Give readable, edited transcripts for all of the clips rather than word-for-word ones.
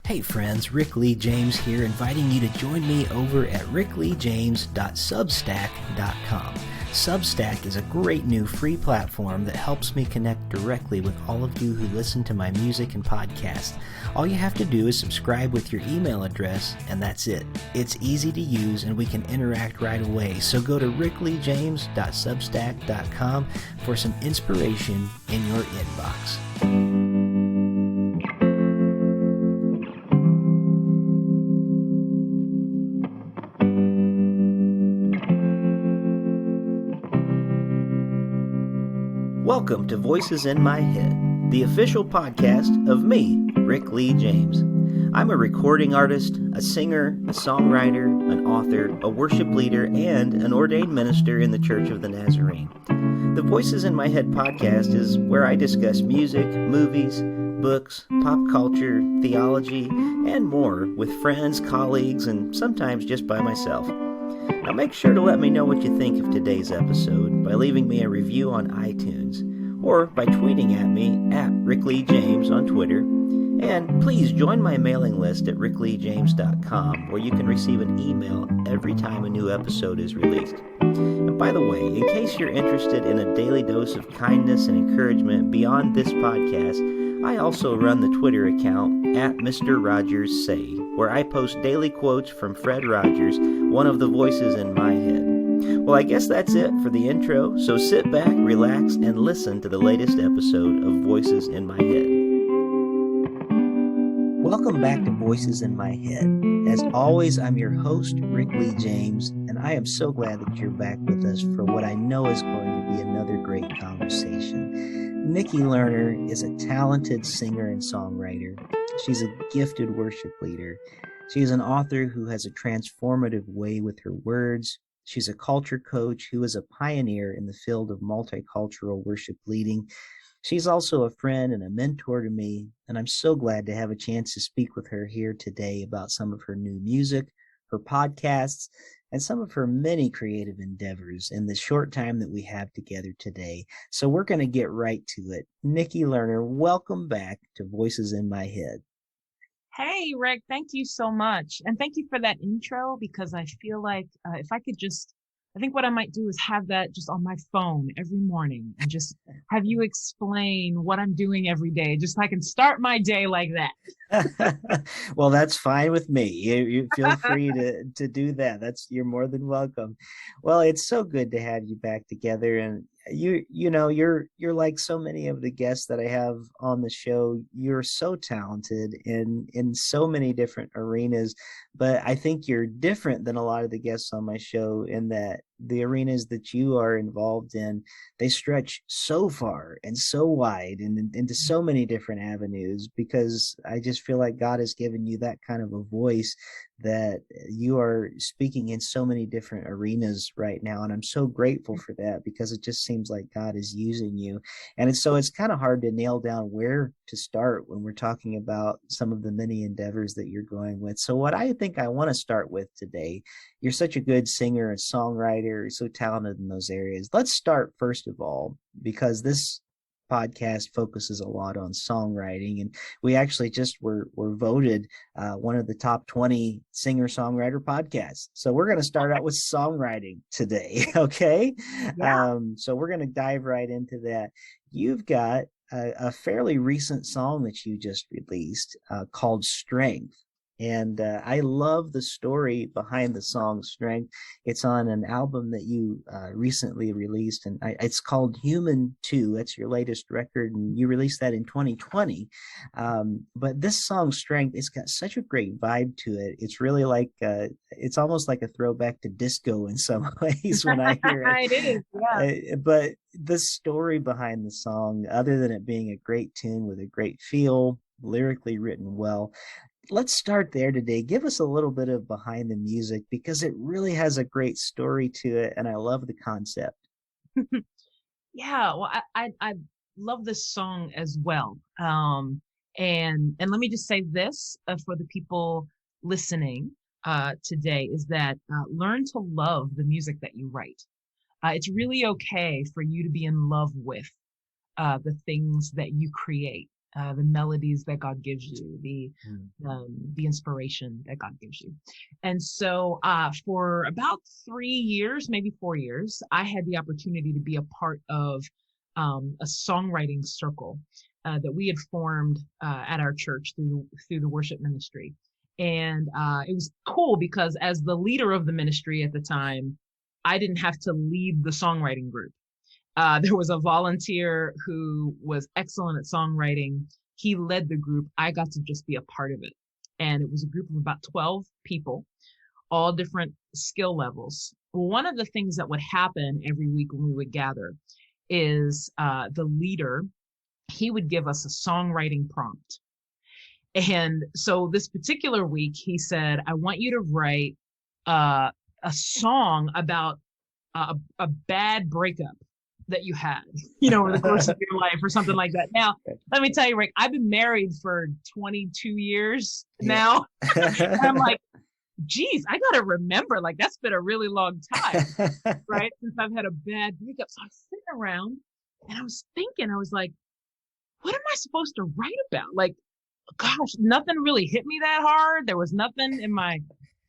Hey friends, Rick Lee James here, inviting you to join me over at rickleejames.substack.com. Substack is a great new free platform that helps me connect directly with all of you who listen to my music and podcast. All you have to do is subscribe with your email address, and that's it. It's easy to use, and we can interact right away. So go to rickleejames.substack.com for some inspiration in your inbox. Welcome to Voices in My Head, the official podcast of me, Rick Lee James. I'm a recording artist, a singer, a songwriter, an author, a worship leader, and an ordained minister in the Church of the Nazarene. The Voices in My Head podcast is where I discuss music, movies, books, pop culture, theology, and more with friends, colleagues, and sometimes just by myself. Now make sure to let me know what you think of today's episode by leaving me a review on iTunes or by tweeting at me at Rick Lee James on Twitter. And please join my mailing list at rickleejames.com where you can receive an email every time a new episode is released. And by the way, in case you're interested in a daily dose of kindness and encouragement beyond this podcast, I also run the Twitter account at Mr. Rogers Say, where I post daily quotes from Fred Rogers, one of the voices in my head. Well, I guess that's it for the intro, so sit back, relax, and listen to the latest episode of Voices in My Head. Welcome back to Voices in My Head. As always, I'm your host, Rick Lee James, and I am so glad that you're back with us for what I know is going to be another great conversation. Nikki Lerner is a talented singer and songwriter. She's a gifted worship leader. She is an author who has a transformative way with her words. She's a culture coach who is a pioneer in the field of multicultural worship leading. She's also a friend and a mentor to me, and I'm so glad to have a chance to speak with her here today about some of her new music, her podcasts, and some of her many creative endeavors in the short time that we have together today. So we're going to get right to it. Nikki Lerner, welcome back to Voices in My Head. Hey, Rick, thank you so much. And thank you for that intro, because I feel like if I could just, I think what I might do is have that just on my phone every morning and just have you explain what I'm doing every day, just so I can start my day like that. Well, that's fine with me. You feel free to do that. You're more than welcome. Well, it's so good to have you back together, and you're like so many of the guests that I have on the show. You're so talented in so many different arenas, but I think you're different than a lot of the guests on my show in that the arenas that you are involved in, they stretch so far and so wide and into so many different avenues, because I just feel like God has given you that kind of a voice that you are speaking in so many different arenas right now. And I'm so grateful for that, because it just seems like God is using you. And it's kind of hard to nail down where to start when we're talking about some of the many endeavors that you're going with. So what I think I want to start with today, you're such a good singer and songwriter, you're so talented in those areas. Let's start first of all, because this podcast focuses a lot on songwriting, and we actually just were voted one of the top 20 singer-songwriter podcasts. So we're going to start out with songwriting today, okay? Yeah. So we're going to dive right into that. You've got a fairly recent song that you just released called Strength. And I love the story behind the song Strength. It's on an album that you recently released, and it's called Human 2. That's your latest record, and you released that in 2020. But this song Strength, it's got such a great vibe to it. It's really like, it's almost like a throwback to disco in some ways when I hear it. It is, yeah. But the story behind the song, other than it being a great tune with a great feel, lyrically written well, let's start there today. Give us a little bit of behind the music, because it really has a great story to it, and I love the concept. Yeah, well, I love this song as well. And let me just say this for the people listening today, is that learn to love the music that you write. It's really okay for you to be in love with the things that you create. the melodies that God gives you, Mm. the inspiration that God gives you. And so, for about 3 years, maybe 4 years, I had the opportunity to be a part of a songwriting circle that we had formed at our church through the worship ministry. And it was cool because as the leader of the ministry at the time, I didn't have to lead the songwriting group. There was a volunteer who was excellent at songwriting. He led the group. I got to just be a part of it. And it was a group of about 12 people, all different skill levels. One of the things that would happen every week when we would gather is the leader, he would give us a songwriting prompt. And so this particular week, he said, I want you to write a song about a bad breakup that you had, over the course of your life or something like that. Now, let me tell you, Rick, I've been married for 22 years Yeah. now. And I'm like, geez, I got to remember, like, that's been a really long time, right? Since I've had a bad breakup. So I was sitting around and I was thinking, I was like, what am I supposed to write about? Like, gosh, nothing really hit me that hard. There was nothing in my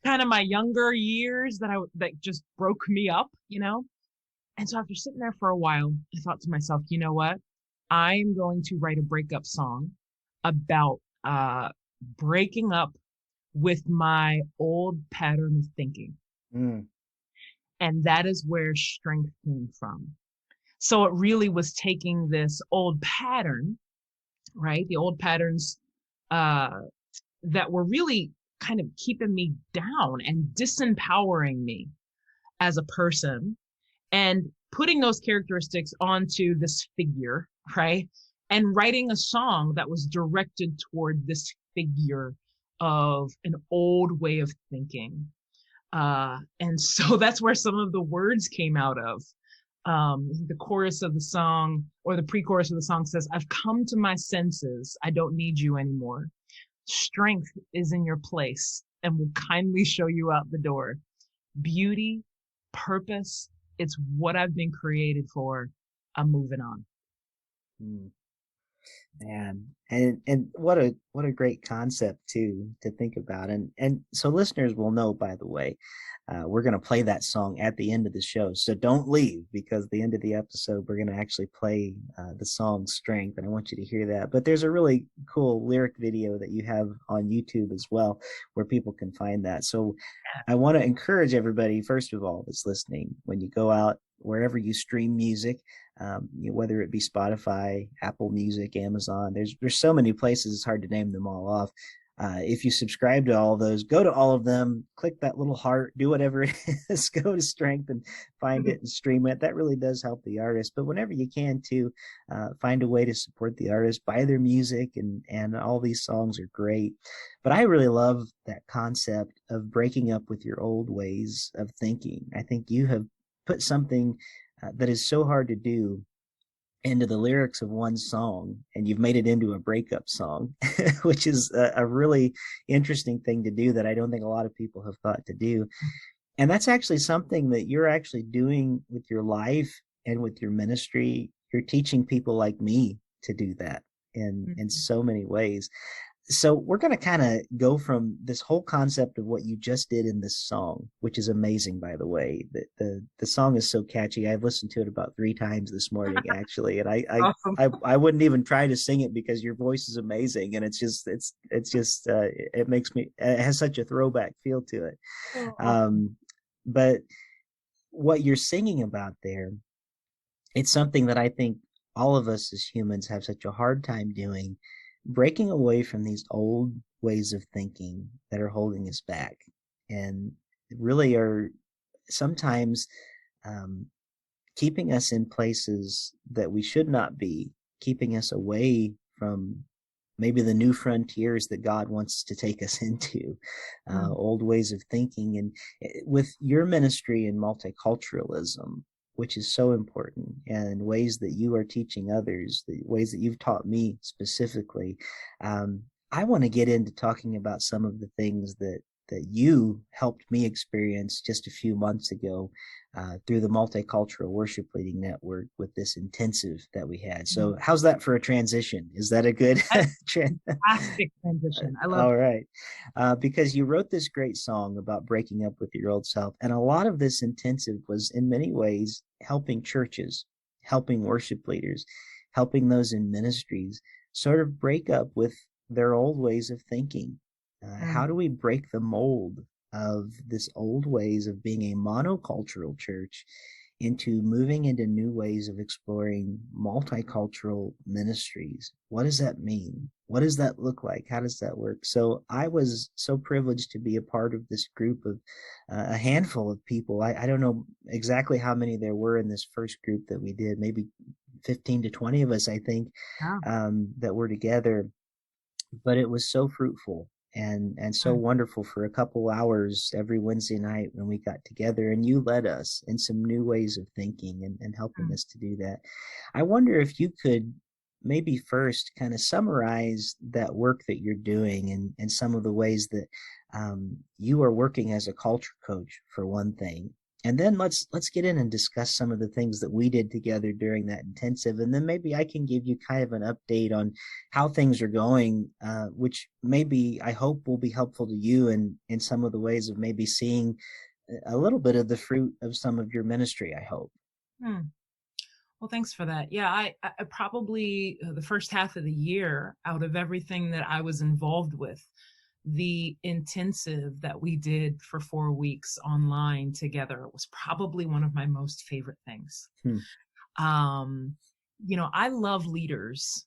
kind of my younger years that just broke me up. And so after sitting there for a while, I thought to myself, you know what? I'm going to write a breakup song about breaking up with my old pattern of thinking. Mm. And that is where strength came from. So it really was taking this old pattern, right? The old patterns uh, that were really kind of keeping me down and disempowering me as a person, and putting those characteristics onto this figure, right? And writing a song that was directed toward this figure of an old way of thinking. And so that's where some of the words came out of. The chorus of the song, or the pre-chorus of the song, says, I've come to my senses. I don't need you anymore. Strength is in your place and will kindly show you out the door. Beauty, purpose, it's what I've been created for. I'm moving on. Mm. Man, and what a great concept too to think about, and so listeners will know, by the way, we're going to play that song at the end of the show, so don't leave, because at the end of the episode we're going to actually play the song Strength, and I want you to hear that. But there's a really cool lyric video that you have on YouTube as well, where people can find that. So I want to encourage everybody, first of all, that's listening, when you go out wherever you stream music, whether it be Spotify, Apple Music, Amazon, there's so many places, it's hard to name them all off. If you subscribe to all of those, go to all of them, click that little heart, do whatever it is, go to Strength and find it and stream it. That really does help the artist. But whenever you can too, find a way to support the artist, buy their music, and all these songs are great. But I really love that concept of breaking up with your old ways of thinking. I think you have put something that is so hard to do into the lyrics of one song, and you've made it into a breakup song, which is a really interesting thing to do that I don't think a lot of people have thought to do. And that's actually something that you're actually doing with your life and with your ministry. You're teaching people like me to do that in so many ways. So we're going to kind of go from this whole concept of what you just did in this song, which is amazing, by the way. The song is so catchy. I've listened to it about 3 times this morning, actually, and Awesome. I wouldn't even try to sing it because your voice is amazing, and it's just it makes me, it has such a throwback feel to it. But what you're singing about there, it's something that I think all of us as humans have such a hard time doing, breaking away from these old ways of thinking that are holding us back and really are sometimes keeping us in places that we should not be, keeping us away from maybe the new frontiers that God wants to take us into, old ways of thinking. And with your ministry in multiculturalism, which is so important, and ways that you are teaching others, the ways that you've taught me specifically, I want to get into talking about some of the things that you helped me experience just a few months ago through the Multicultural Worship Leading Network with this intensive that we had. So, how's that for a transition? Is that a good That is trend? a fantastic transition. I love All it. right. Because you wrote this great song about breaking up with your old self. And a lot of this intensive was, in many ways, helping churches, helping worship leaders, helping those in ministries sort of break up with their old ways of thinking. How Mm, do we break the mold of this old ways of being a monocultural church into moving into new ways of exploring multicultural ministries? What does that mean? What does that look like? How does that work? So I was so privileged to be a part of this group of a handful of people. I don't know exactly how many there were in this first group that we did, maybe 15 to 20 of us, I think, yeah. that were together, but it was so fruitful and so Mm, wonderful for a couple hours every Wednesday night when we got together, and you led us in some new ways of thinking and helping mm. us to do that. I wonder if you could maybe first kind of summarize that work that you're doing and some of the ways that you are working as a culture coach for one thing, and then let's get in and discuss some of the things that we did together during that intensive, and then maybe I can give you kind of an update on how things are going, which maybe I hope will be helpful to you in some of the ways of maybe seeing a little bit of the fruit of some of your ministry, I hope. Mm. Well, thanks for that. Yeah, I probably the first half of the year, out of everything that I was involved with, the intensive that we did for 4 weeks online together was probably one of my most favorite things. Hmm. Um, I love leaders,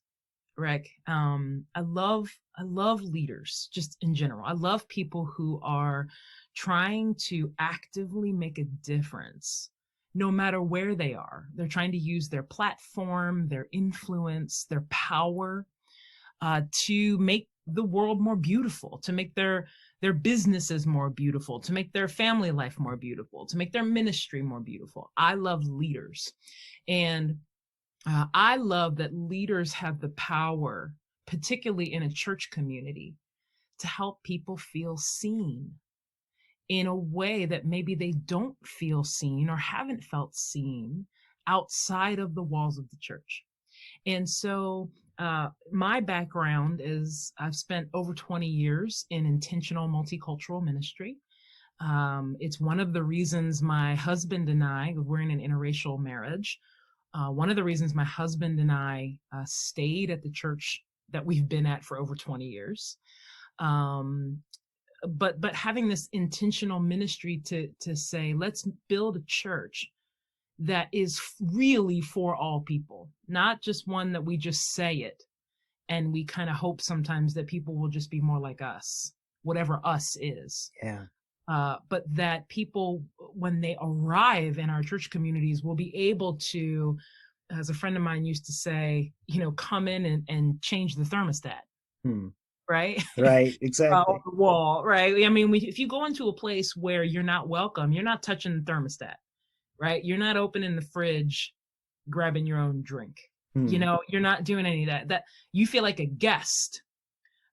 Rick. I love leaders just in general. I love people who are trying to actively make a difference no matter where they are. They're trying to use their platform, their influence, their power to make the world more beautiful, to make their businesses more beautiful, to make their family life more beautiful, to make their ministry more beautiful. I love leaders. And I love that leaders have the power, particularly in a church community, to help people feel seen in a way that maybe they don't feel seen or haven't felt seen outside of the walls of the church. And so, my background is I've spent over 20 years in intentional multicultural ministry. It's one of the reasons my husband and I, we're in an interracial marriage. One of the reasons my husband and I stayed at the church that we've been at for over 20 years. Um, but having this intentional ministry to say, let's build a church that is really for all people, not just one that we just say it and we kind of hope sometimes that people will just be more like us, whatever us is. Yeah. But that people, when they arrive in our church communities, will be able to, as a friend of mine used to say, come in and change the thermostat, Hmm. right? Right. On Exactly. the wall, right? I mean, if you go into a place where you're not welcome, you're not touching the thermostat, right? You're not opening the fridge, grabbing your own drink. Hmm. You're not doing any of that. That you feel like a guest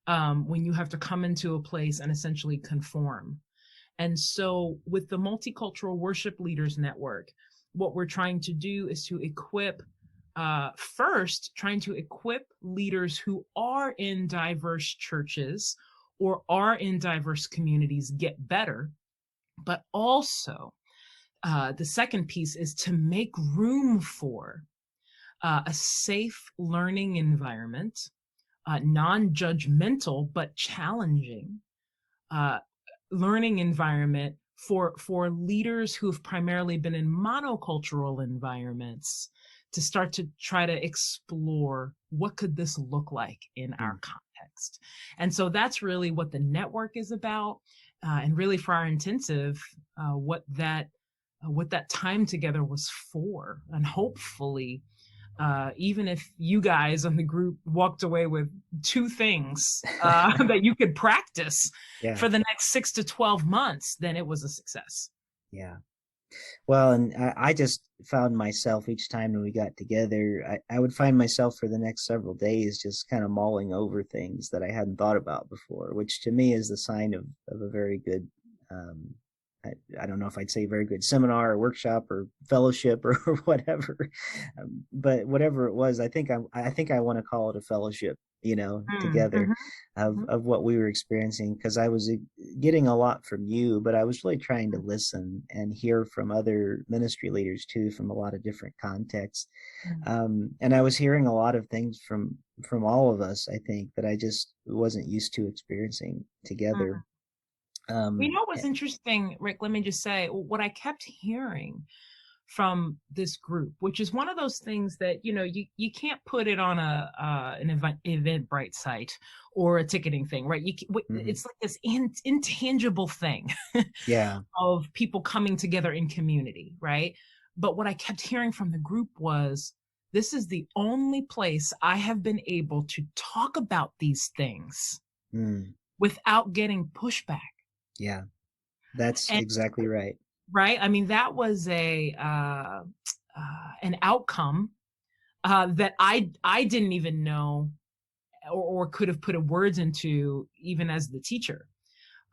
when you have to come into a place and essentially conform. And so, with the Multicultural Worship Leaders Network, what we're trying to do is to equip, first, trying to equip leaders who are in diverse churches or are in diverse communities get better, but also the second piece is to make room for a safe learning environment, non-judgmental but challenging uh, learning environment for leaders who've primarily been in monocultural environments to start to try to explore what could this look like in Hmm. our context. And so that's really what the network is about, and really for our intensive, what that time together was for. And hopefully, even if you guys on the group walked away with two things that you could practice Yeah. for the next 6 to 12 months, then it was a success. Yeah. Well, and I just found myself each time when we got together, I would find myself for the next several days just kind of mulling over things that I hadn't thought about before, which to me is the sign of of a very good, um, I don't know if I'd say very good seminar or workshop or fellowship or, or whatever, but whatever it was, I think I want to call it a fellowship, you know, Mm, together mhm, mhm, of what we were experiencing, because I was getting a lot from you, but I was really trying to mm, listen and hear from other ministry leaders too, from a lot of different contexts. mm, And I was hearing a lot of things from all of us, I think, that I just wasn't used to experiencing together. mm. You Um, know what's interesting, Rick? Let me just say what I kept hearing from this group, which is one of those things that you can't put it on a an Eventbrite site or a ticketing thing, right? mhm. It's like this intangible thing Yeah. of people coming together in community, right? But what I kept hearing from the group was, this is the only place I have been able to talk about these things Mm, without getting pushback. yeah. That's And exactly right. right, I mean, that was an outcome that I didn't even know, or could have put a words into, even as the teacher.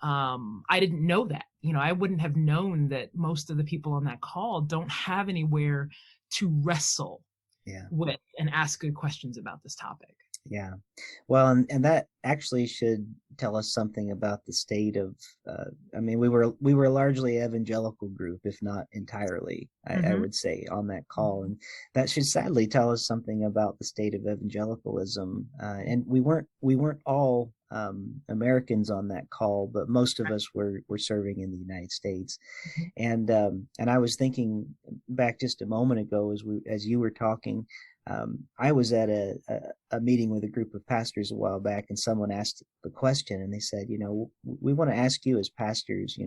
I didn't know that. I wouldn't have known that most of the people on that call don't have anywhere to wrestle Yeah. with and ask good questions about this topic. Yeah. Well, and that actually should tell us something about the state of. I mean, we were largely evangelical group, if not entirely. I Mm-hmm. would say on that call, and that should sadly tell us something about the state of evangelicalism. And we weren't all Americans on that call, but most of us were serving in the United States. Mm-hmm. And I was thinking back just a moment ago as you were talking. I was at a meeting with a group of pastors a while back, and someone asked the question, and they said, we want to ask you as pastors,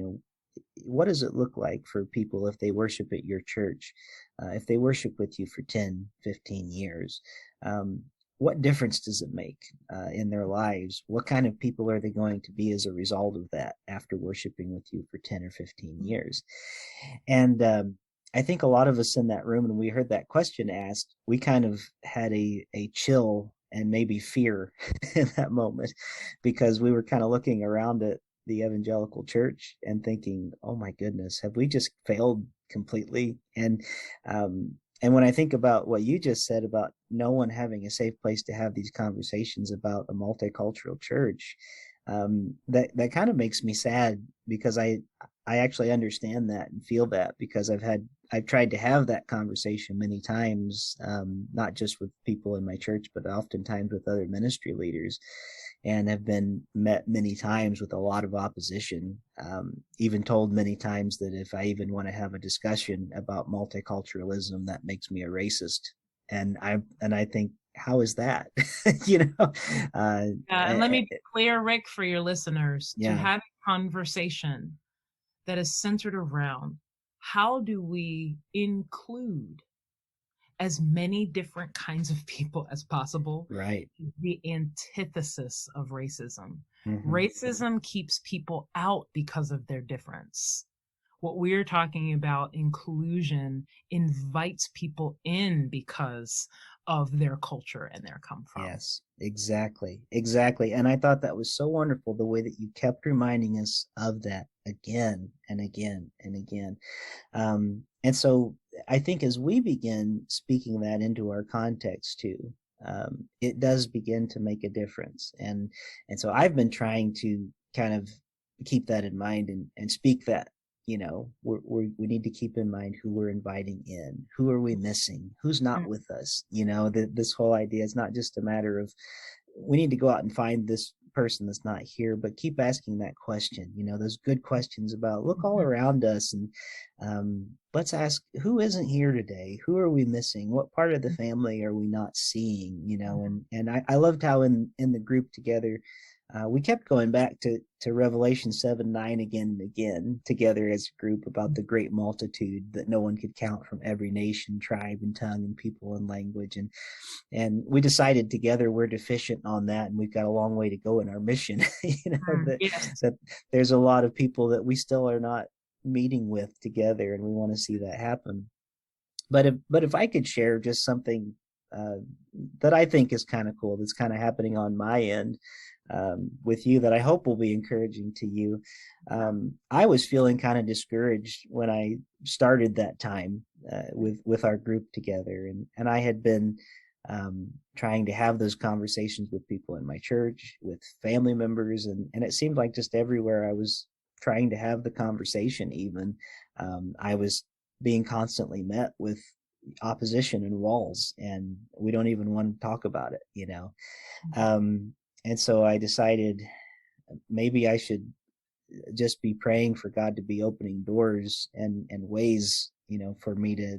what does it look like for people if they worship at your church, if they worship with you for 10, 15 years? Um, what difference does it make in their lives? What kind of people are they going to be as a result of that after worshiping with you for 10 or 15 years? And I think a lot of us in that room, when we heard that question asked, we kind of had a chill and maybe fear in that moment, because we were kind of looking around at the evangelical church and thinking, oh my goodness, have we just failed completely? And when I think about what you just said about no one having a safe place to have these conversations about a multicultural church, that kind of makes me sad, because I actually understand that and feel that, because I've tried to have that conversation many times, not just with people in my church, but oftentimes with other ministry leaders, and have been met many times with a lot of opposition. Even told many times that if I even want to have a discussion about multiculturalism, that makes me a racist. And I think, how is that? you know, uh, And let me be clear, Rick, for your listeners, to yeah, have a conversation that is centered around, how do we include as many different kinds of people as possible, right. the antithesis of racism. Hmm. Racism keeps people out because of their difference. What we're talking about, inclusion, invites people in because of their culture and their come from. Yes, exactly. Exactly. And I thought that was so wonderful, the way that you kept reminding us of that again and again and again. And so I think as we begin speaking that into our context too, it does begin to make a difference. And so I've been trying to kind of keep that in mind and speak that, we need to keep in mind who we're inviting in, who are we missing, who's not Mm, with us. This whole idea is not just a matter of we need to go out and find this person that's not here, but keep asking that question, those good questions about look all mhm, around us, and let's ask, who isn't here today, who are we missing, what part of the family are we not seeing, mhm, and I loved how in the group together, we kept going back to Revelation 7:9 again and again together as a group, about the great multitude that no one could count, from every nation, tribe, and tongue, and people, and language. And we decided together we're deficient on that, and we've got a long way to go in our mission. that yes. that there's a lot of people that we still are not meeting with together, and we want to see that happen. But if I could share just something uh, that I think is kind of cool, that's kind of happening on my end, with you that I hope will be encouraging to you. I was feeling kind of discouraged when I started that time with our group together, and I had been trying to have those conversations with people in my church, with family members, and it seemed like just everywhere I was trying to have the conversation, even I was being constantly met with opposition and walls, and we don't even want to talk about it, you know. And so I decided maybe I should just be praying for God to be opening doors and ways, you know, for me to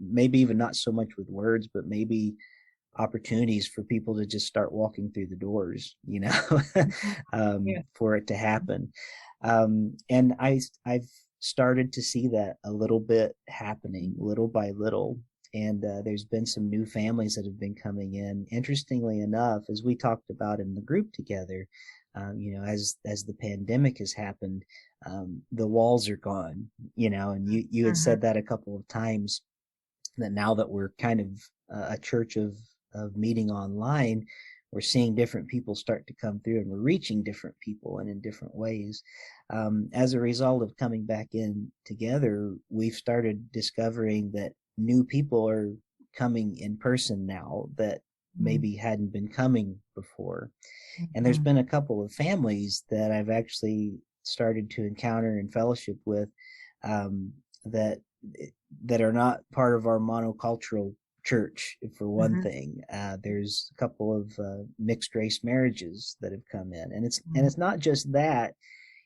maybe even not so much with words, but maybe opportunities for people to just start walking through the doors, you know, Yeah. for it to happen. And I've started to see that a little bit happening little by little. And there's been some new families that have been coming in. Interestingly enough, as we talked about in the group together, you know, as the pandemic has happened, the walls are gone, you know, and you had Mhm. said that a couple of times, that now that we're kind of a church of meeting online, we're seeing different people start to come through, and we're reaching different people and in different ways. As a result of coming back in together, we've started discovering that new people are coming in person now that Mhm. maybe hadn't been coming before. And there's Mhm. been a couple of families that I've actually started to encounter and fellowship with, that that are not part of our monocultural church, for one Mhm. thing. There's a couple of mixed race marriages that have come in, and Mhm. it's not just that.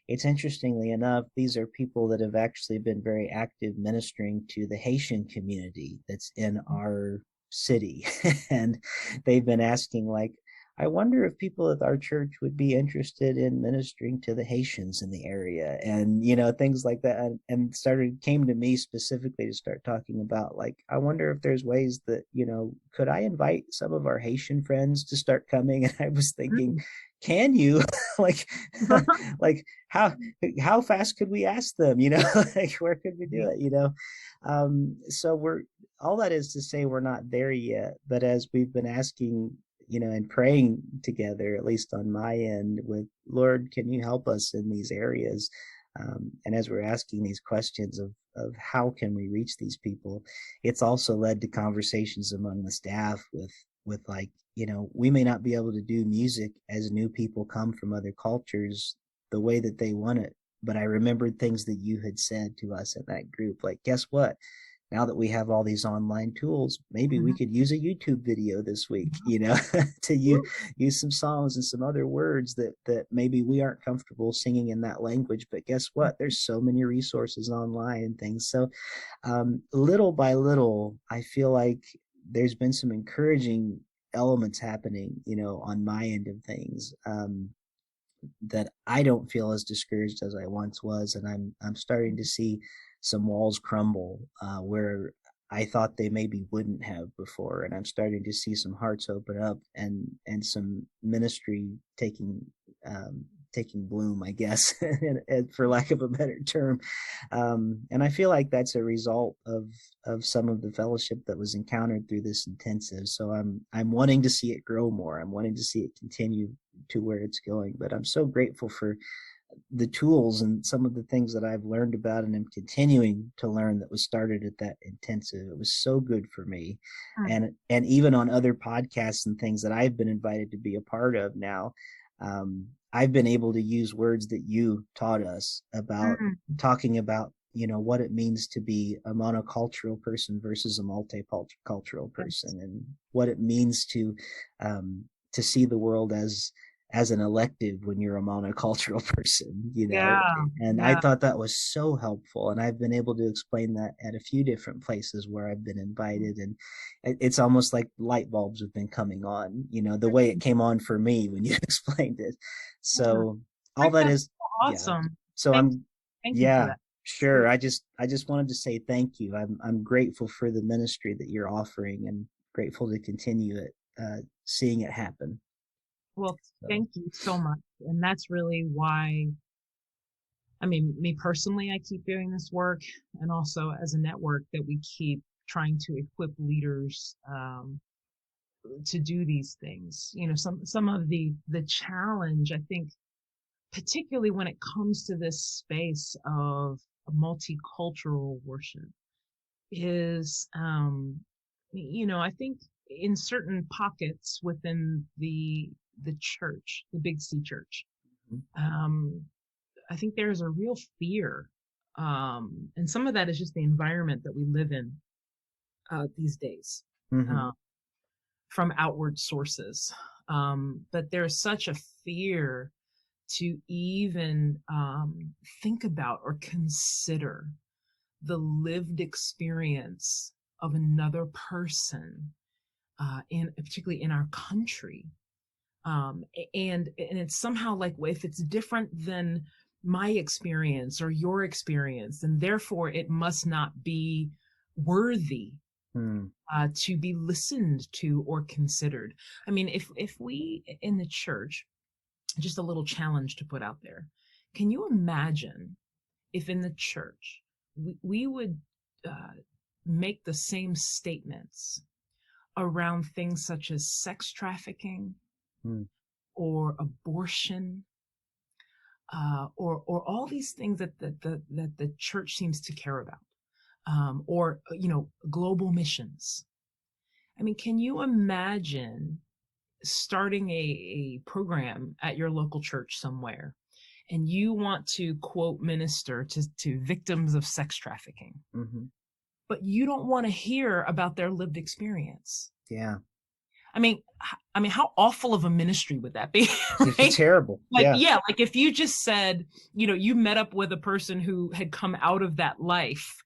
It's interestingly enough, these are people that have actually been very active ministering to the Haitian community that's in our city. And they've been asking, like, I wonder if people at our church would be interested in ministering to the Haitians in the area, and you know, things like that. And started came to me specifically to start talking about, like, I wonder if there's ways that, you know, could I invite some of our Haitian friends to start coming? And I was thinking, Mhm. can you like like how fast could we ask them, you know? Like, where could we do it, you know? So we're all that is to say we're not there yet, but as we've been asking, you know, and praying together, at least on my end, with Lord, can you help us in these areas? And as we're asking these questions of how can we reach these people, it's also led to conversations among the staff with like, you know, we may not be able to do music as new people come from other cultures the way that they want it. But I remembered things that you had said to us in that group. Like, guess what? Now that we have all these online tools, maybe we Mhm. could use a YouTube video this week, you know, to use some songs and some other words that maybe we aren't comfortable singing in that language. But guess what? There's so many resources online and things. So little by little, I feel like there's been some encouraging elements happening, you know, on my end of things. That I don't feel as discouraged as I once was, and I'm starting to see some walls crumble where I thought they maybe wouldn't have before, and I'm starting to see some hearts open up and some ministry um, taking bloom, I guess, for lack of a better term. And I feel like that's a result of some of the fellowship that was encountered through this intensive. So I'm wanting to see it grow more. I'm wanting to see it continue to where it's going. But I'm so grateful for the tools and some of the things that I've learned about and am continuing to learn that was started at that intensive. It was so good for me. And even on other podcasts and things that I've been invited to be a part of now, I've been able to use words that you taught us about Mhm. talking about, you know, what it means to be a monocultural person versus a multicultural Yes. person, and what it means to see the world as an elective when you're a monocultural person, you know. Yeah. And I Yeah. thought that was so helpful. And I've been able to explain that at a few different places where I've been invited. And it's almost like light bulbs have been coming on, you know, the way it came on for me when you explained it. Yeah. So all Rick, that that's is, so yeah. awesome. So Thank I'm, thank you for yeah, that. sure. Really. I just wanted to say thank you. I'm grateful for the ministry that you're offering, and grateful to continue it, seeing it happen. Well, So. thank you so much. And that's really why, I mean, me personally, I keep doing this work, and also as a network that we keep trying to equip leaders to do these things. Some of the challenge, I think, particularly when it comes to this space of multicultural worship, is I think in certain pockets within the church, the big C church, um, I think there's a real fear, and some of that is just the environment that we live in these days. Mm-hmm. Uh, from outward sources. But there's such a fear to even think about or consider the lived experience of another person, particularly in our country. And it's somehow like, if it's different than my experience or your experience, then therefore it must not be worthy Mm. to be listened to or considered. I mean, if we in the church, just a little challenge to put out there, can you imagine if in the church we would uh, make the same statements around things such as sex trafficking Mm. or abortion, or all these things that the church seems to care about, or global missions. I mean, can you imagine starting a program at your local church somewhere, and you want to quote minister to victims of sex trafficking, Mm-hmm. but you don't want to hear about their lived experience? Yeah. I mean, how awful of a ministry would that be, right? Terrible. Like, Yeah. yeah, like if you just said, you met up with a person who had come out of that life,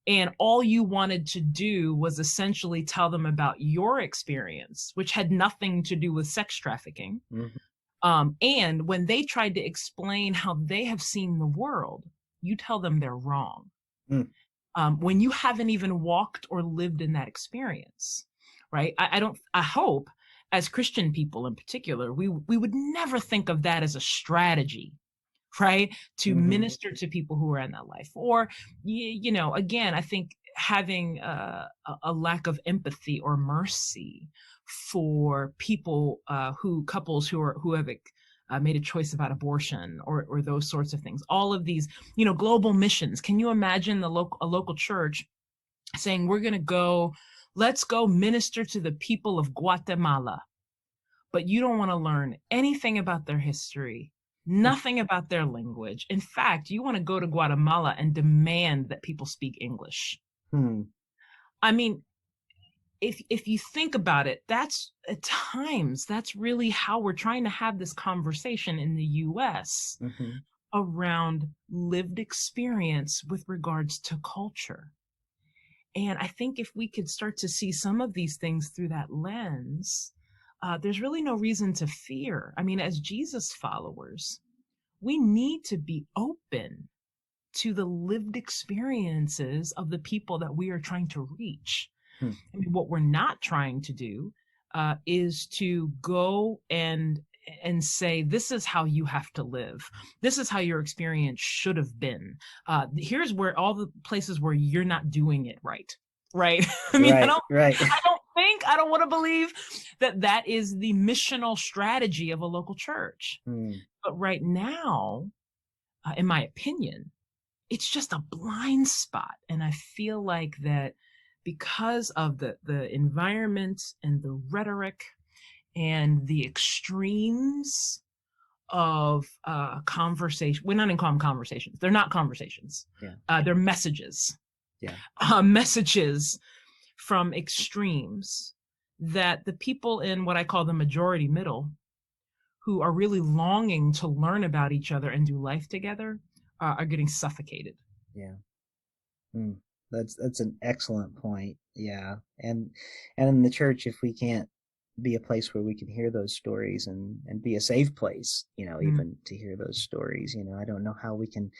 and all you wanted to do was essentially tell them about your experience, which had nothing to do with sex trafficking. Mm-hmm. And when they tried to explain how they have seen the world, you tell them they're wrong. Mm. When you haven't even walked or lived in that experience, right? I hope, as Christian people in particular, we would never think of that as a strategy, right? To Mm-hmm. minister to people who are in that life. Or, again, I think having a lack of empathy or mercy for people, couples who have made a choice about abortion, or those sorts of things. All of these, global missions. Can you imagine a local church saying, let's go minister to the people of Guatemala, but you don't want to learn anything about their history, nothing about their language. In fact, you want to go to Guatemala and demand that people speak English. Mm-hmm. I mean, if you think about it, that's at times, that's really how we're trying to have this conversation in the US Mm-hmm. around lived experience with regards to culture. And I think if we could start to see some of these things through that lens, there's really no reason to fear. I mean, as Jesus followers, we need to be open to the lived experiences of the people that we are trying to reach. Hmm. I mean, what we're not trying to do is to go and say, this is how you have to live. This is how your experience should have been. Here's where all the places where you're not doing it right. Right. I mean, Right. Right. I don't want to believe that is the missional strategy of a local church. Mm. But right now, in my opinion, it's just a blind spot. And I feel like that because of the environment and the rhetoric and the extremes of conversation. We're not in conversations. They're not conversations. Yeah. They're messages. Yeah. Messages from extremes that the people in what I call the majority middle, who are really longing to learn about each other and do life together, are getting suffocated. Yeah. Mm. That's an excellent point. Yeah. And in the church, if we can't be a place where we can hear those stories and be a safe place, Mm. even to hear those stories, I don't know how we can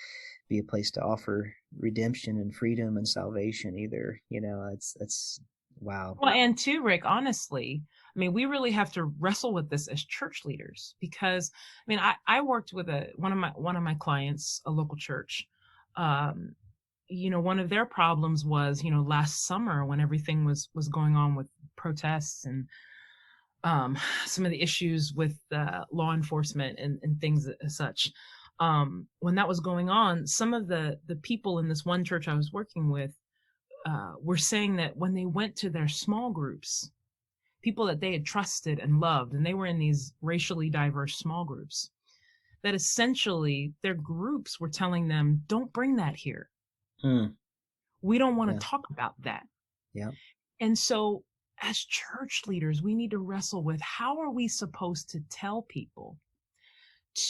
be a place to offer redemption and freedom and salvation either. That's wow. Well, and too, Rick, honestly, I mean, we really have to wrestle with this as church leaders, because I mean, I worked with one of my clients, a local church. Um, one of their problems was, last summer when everything was going on with protests, and um, some of the issues with law enforcement and things as such. When that was going on, some of the people in this one church I was working with were saying that when they went to their small groups, people that they had trusted and loved, and they were in these racially diverse small groups, that essentially their groups were telling them, don't bring that here. Hmm. We don't want Yeah. to talk about that. Yeah. And so, as church leaders, we need to wrestle with how are we supposed to tell people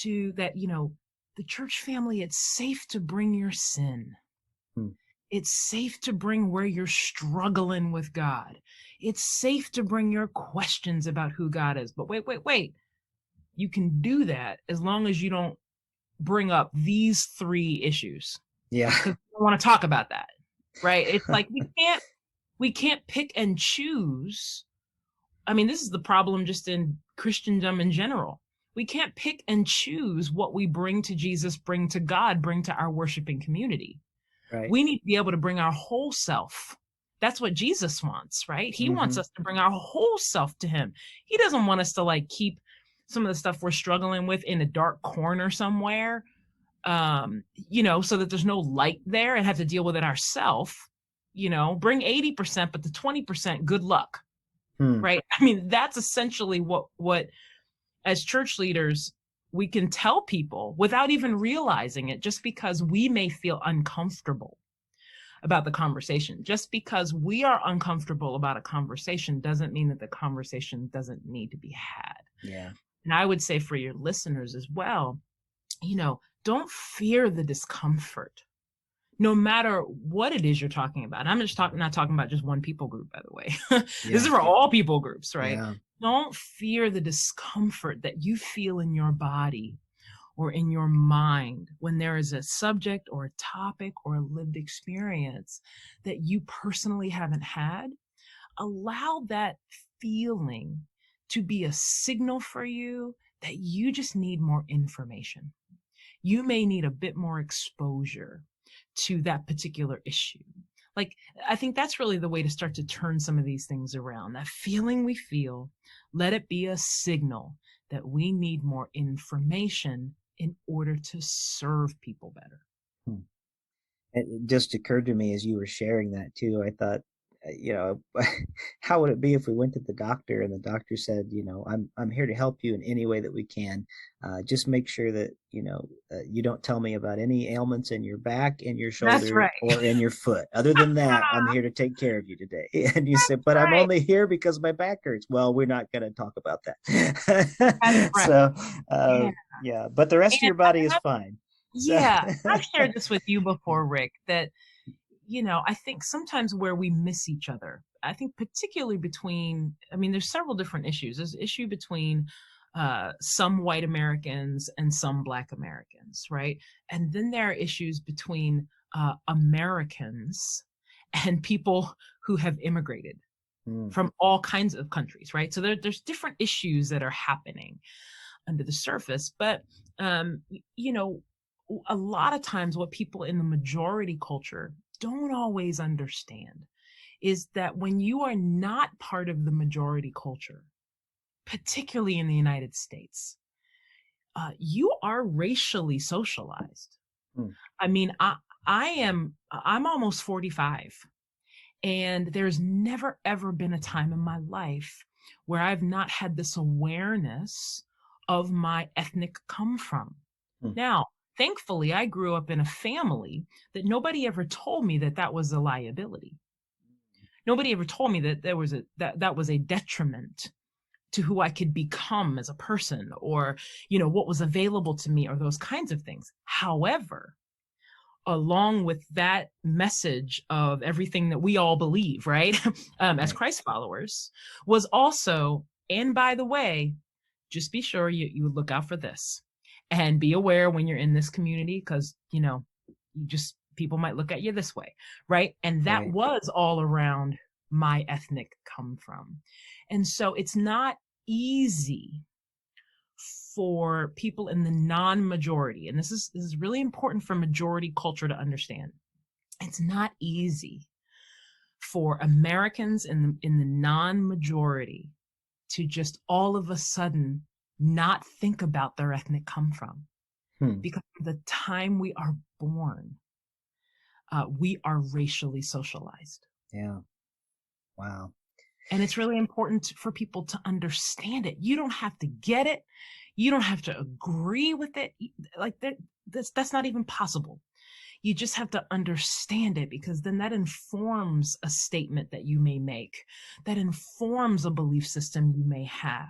to that, the church family, it's safe to bring your sin. Hmm. It's safe to bring where you're struggling with God. It's safe to bring your questions about who God is. But wait, wait, wait. You can do that as long as you don't bring up these three issues Yeah. because we don't want to talk about that. Right? It's like we can't pick and choose. I mean, this is the problem just in Christendom in general. We can't pick and choose what we bring to Jesus, bring to God, bring to our worshiping community. Right. We need to be able to bring our whole self. That's what Jesus wants, right? He wants Hmm. us to bring our whole self to him. He doesn't want us to like keep some of the stuff we're struggling with in a dark corner somewhere, so that there's no light there and have to deal with it ourselves. Bring 80%, but the 20%, good luck, Hmm. right? I mean, that's essentially what as church leaders we can tell people without even realizing it, just because we may feel uncomfortable about the conversation. Just because we are uncomfortable about a conversation doesn't mean that the conversation doesn't need to be had. Yeah. And I would say for your listeners as well, don't fear the discomfort, no matter what it is you're talking about. I'm not talking about just one people group, by the way. This is Yeah. for all people groups, right? Yeah. Don't fear the discomfort that you feel in your body or in your mind when there is a subject or a topic or a lived experience that you personally haven't had. Allow that feeling to be a signal for you that you just need more information. You may need a bit more exposure to that particular issue. Like, I think that's really the way to start to turn some of these things around. That feeling we feel, let it be a signal that we need more information in order to serve people better. Hmm. It just occurred to me as you were sharing that too. I thought, how would it be if we went to the doctor and the doctor said, I'm here to help you in any way that we can. Just make sure that you don't tell me about any ailments in your back, in your That's shoulder, right. or in your foot. Other than that, I'm here to take care of you today. And you said, but I'm Right. only here because my back hurts. Well, we're not going to talk about That's that. right. So, Yeah. yeah, but the rest of And your body is fine. So, yeah, I've shared this with you before, Rick, that I think sometimes where we miss each other, I think particularly between, I mean, there's several different issues. There's an issue between some white Americans and some Black Americans, right? And then there are issues between Americans and people who have immigrated mm, from all kinds of countries, right? So there's different issues that are happening under the surface. But, um, you know, a lot of times what people in the majority culture don't always understand is that when you are not part of the majority culture, particularly in the United States, you are racially socialized. mm, I mean, I'm almost 45, and there's never ever been a time in my life where I've not had this awareness of my ethnic come from. mm, Now, thankfully, I grew up in a family that nobody ever told me that that was a liability. Nobody ever told me that that was a detriment to who I could become as a person, or what was available to me, or those kinds of things. However, along with that message of everything that we all believe, right? As right. Christ followers, was also, and by the way, just be sure you look out for this and be aware when you're in this community, because, you just, people might look at you this way, right? And that Right. was all around my ethnic come from. And so it's not easy for people in the non-majority, and this is really important for majority culture to understand. It's not easy for Americans in the non-majority to just all of a sudden not think about their ethnic come from. Hmm. Because the time we are born, we are racially socialized. Yeah. Wow. And it's really important for people to understand it. You don't have to get it. You don't have to agree with it. Like that's not even possible. You just have to understand it, because then that informs a statement that you may make, that informs a belief system you may have.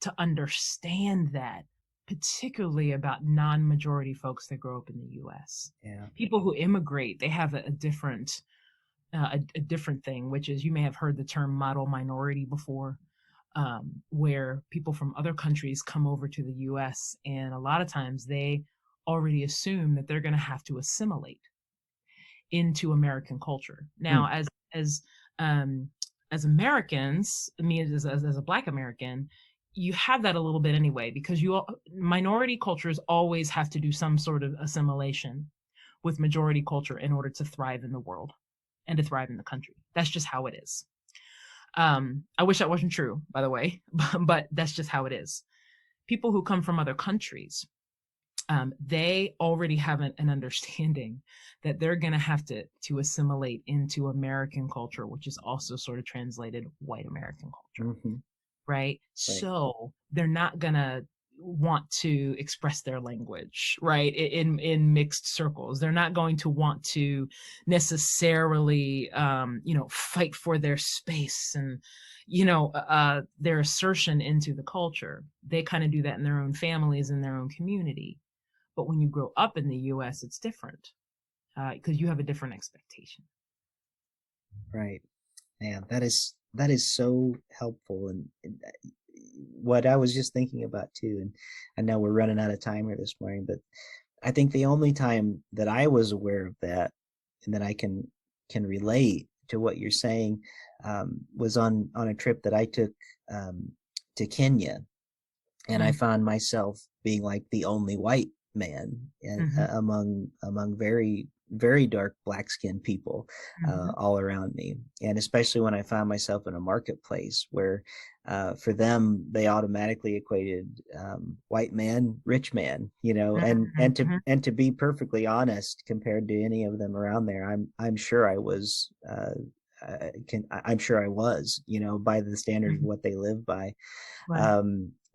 To understand that, particularly about non-majority folks that grow up in the US. Yeah. People who immigrate, they have a different a different thing, which is, you may have heard the term model minority before, where people from other countries come over to the US, and a lot of times they already assume that they're going to have to assimilate into American culture. Hmm. Now, um, as Americans, me as a Black American, you have that a little bit anyway, because minority cultures always have to do some sort of assimilation with majority culture in order to thrive in the world and to thrive in the country. That's just how it is. I wish that wasn't true, by the way, but that's just how it is. People who come from other countries, they already have an understanding that they're going to have to assimilate into American culture, which is also sort of translated white American culture, Mm-hmm. right? Right. So they're not going to want to express their language, right, in mixed circles. They're not going to want to necessarily fight for their space and their assertion into the culture. They kind of do that in their own families, in their own community. But when you grow up in the US, it's different, because you have a different expectation. Right. Man, that is so helpful, and what I was just thinking about too. And I know we're running out of time here this morning, but I think the only time that I was aware of that, and that I can relate to what you're saying, was on a trip that I took um, to Kenya, and I Mm, found myself being like the only white man mhm, among very dark black skinned people mhm, all around me, and especially when I found myself in a marketplace where for them they automatically equated white man, rich man, and mhm, mhm, and to be perfectly honest, compared to any of them around there, I'm sure I was. I'm sure I was, by the standard of mhm. what they live by. Right.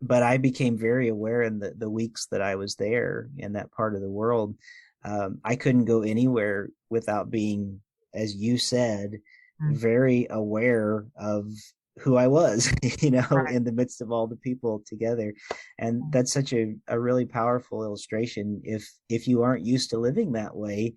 But I became very aware in the weeks that I was there in that part of the world. I couldn't go anywhere without being, as you said, Mm, very aware of who I was, right. in the midst of all the people together. And that's such a really powerful illustration. If you aren't used to living that way,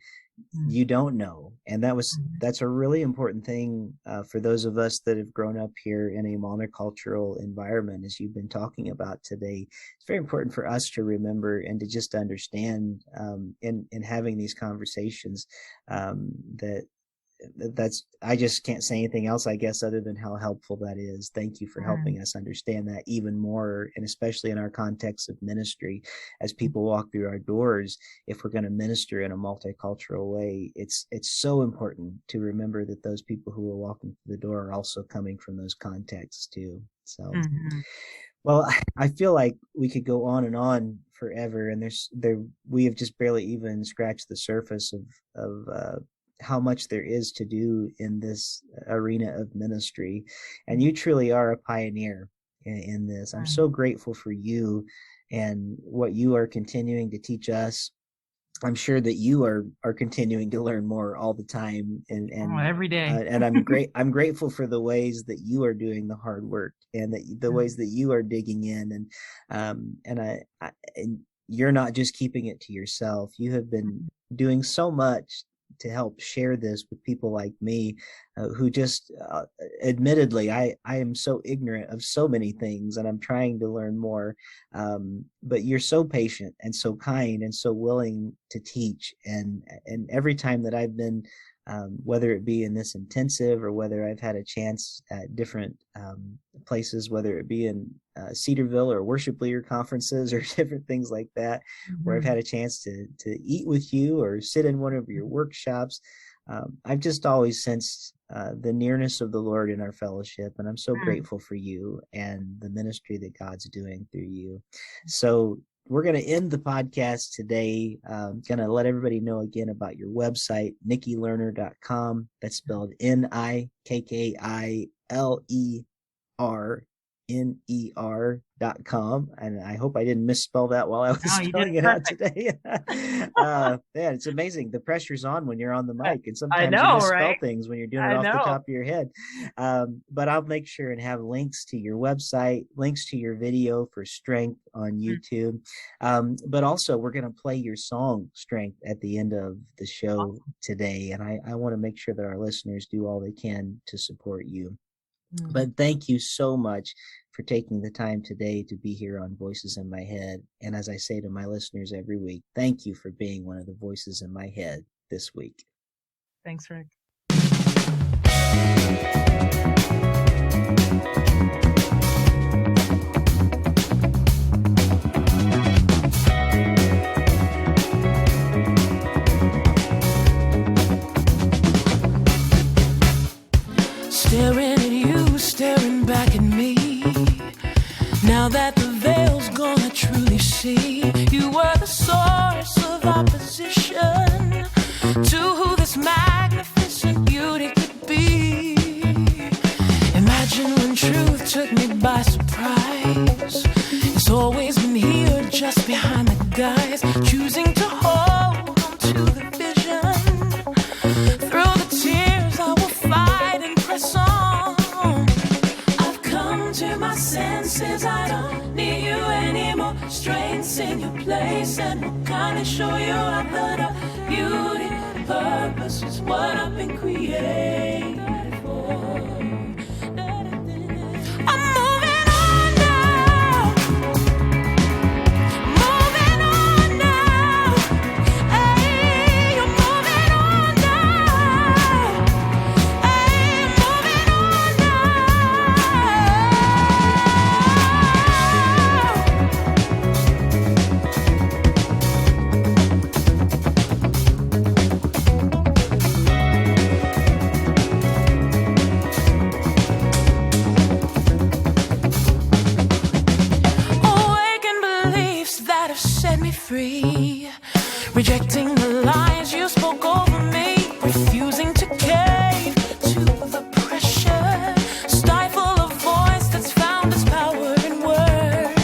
Mm, you don't know. And mhm, that's a really important thing for those of us that have grown up here in a monocultural environment, as you've been talking about today. It's very important for us to remember and to just understand, in having these conversations, that that's I just can't say anything else, I guess, other than how helpful that is. Thank you for mm, helping us understand that even more, and especially in our context of ministry, as mm, people walk through our doors. If we're going to minister in a multicultural way, it's so important to remember that those people who are walking through the door are also coming from those contexts too. So, mhm, well, I feel like we could go on and on forever, and we have just barely even scratched the surface of how much there is to do in this arena of ministry, and you truly are a pioneer in this. I'm mm. so grateful for you and what you are continuing to teach us. I'm sure that you are continuing to learn more all the time, Oh, every day. and I'm grateful for the ways that you are doing the hard work, and that the Mm, ways that you are digging in, and and you're not just keeping it to yourself. You have been doing so much to help share this with people like me, who just admittedly, I am so ignorant of so many things, and I'm trying to learn more. But you're so patient and so kind and so willing to teach. And every time that I've been, whether it be in this intensive or whether I've had a chance at different places, whether it be in Cedarville or worship leader conferences or different things like that, where I've mhm, had a chance to eat with you or sit in one of your workshops, I've just always sensed the nearness of the Lord in our fellowship. And I'm so Mm. grateful for you and the ministry that God's doing through you. So we're going to end the podcast today. Going to let everybody know again about your website, nikkilerner.com. That's spelled NIKKILERNER.com. And I hope I didn't misspell that while I was No, you did spelling it out perfect. today. Man, it's amazing. The pressure's on when you're on the mic, and I sometimes you know, misspell right? things when you're doing it I off the know. top of your head. But I'll make sure and have links to your website, links to your video for Strength on Mm. YouTube. But also, we're going to play your song Strength at the end of the show Awesome. today. And I want to make sure that our listeners do all they can to support you. Mm. But thank you so much for taking the time today to be here on Voices in My Head. And as I say to my listeners every week, thank you for being one of the voices in my head this week. Thanks, Rick. Staring at you, staring back at me. Now that the veil's gone, I truly see you were the source of opposition to who this magnificent beauty could be. Imagine when truth took me by surprise. It's always been here, just behind the guise, choosing to hold on to the vision. Through the tears, I will fight and press on. I've come to my senses, I don't need you anymore. Strength's in your place, and we'll kindly show you up that our beauty, purpose is what I've been created for. I'm moving on now, moving on now. Hey, you're moving on now. Hey, moving on Awaken beliefs that have set me free. Rejecting the lies you spoke over me. Refusing to cave to the pressure. Stifle a voice that's found its power in word.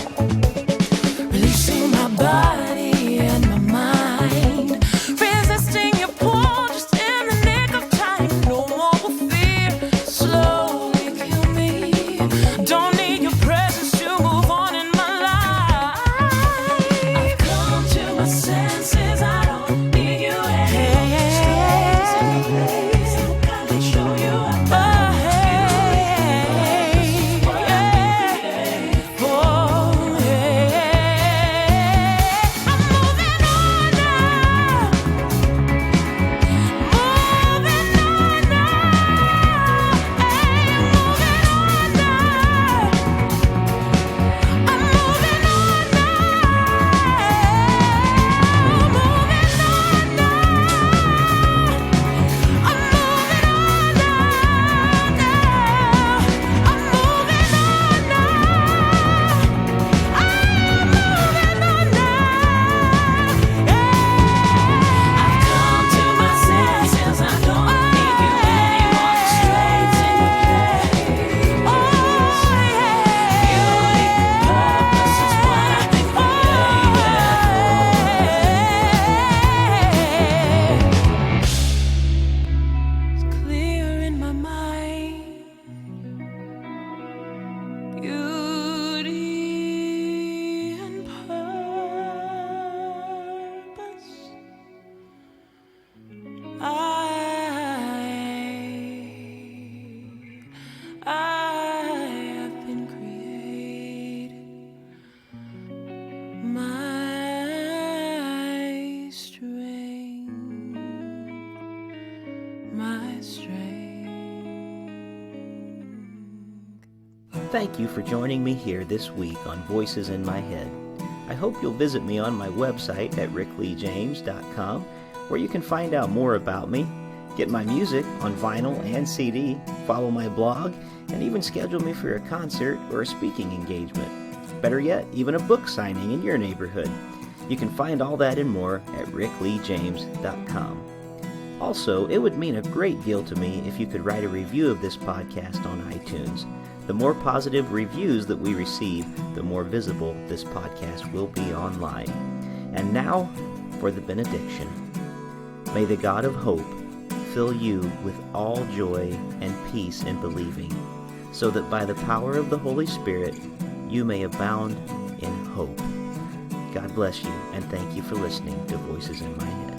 Releasing my body and my mind. Resisting your pull just in the nick of time. No more will fear slowly kill me. Don't need your presence to move on in my life. I've come to my senses, I don't need you anymore. Strength's in your place, I'll kindly show you how to what I've been created for. I'm moving on now, moving on now. Hey, moving on now. I'm moving on I've come to my senses, I don't need you anymore. Strength's in your place. Beauty, purpose is what I've been created. It's clear in my mind. Beauty and purpose. I have been created. My strength. Thank you for joining me here this week on Voices in My Head. I hope you'll visit me on my website at rickleejames.com, where you can find out more about me Get my music on vinyl and CD, follow my blog, and even schedule me for a concert or a speaking engagement. Better yet, even a book signing in your neighborhood. You can find all that and more at rickleejames.com. Also, it would mean a great deal to me if you could write a review of this podcast on iTunes. The more positive reviews that we receive, the more visible this podcast will be online. And now for the benediction. May the God of hope fill you with all joy and peace in believing, so that by the power of the Holy Spirit you may abound in hope. God bless you, and thank you for listening to Voices in My Head.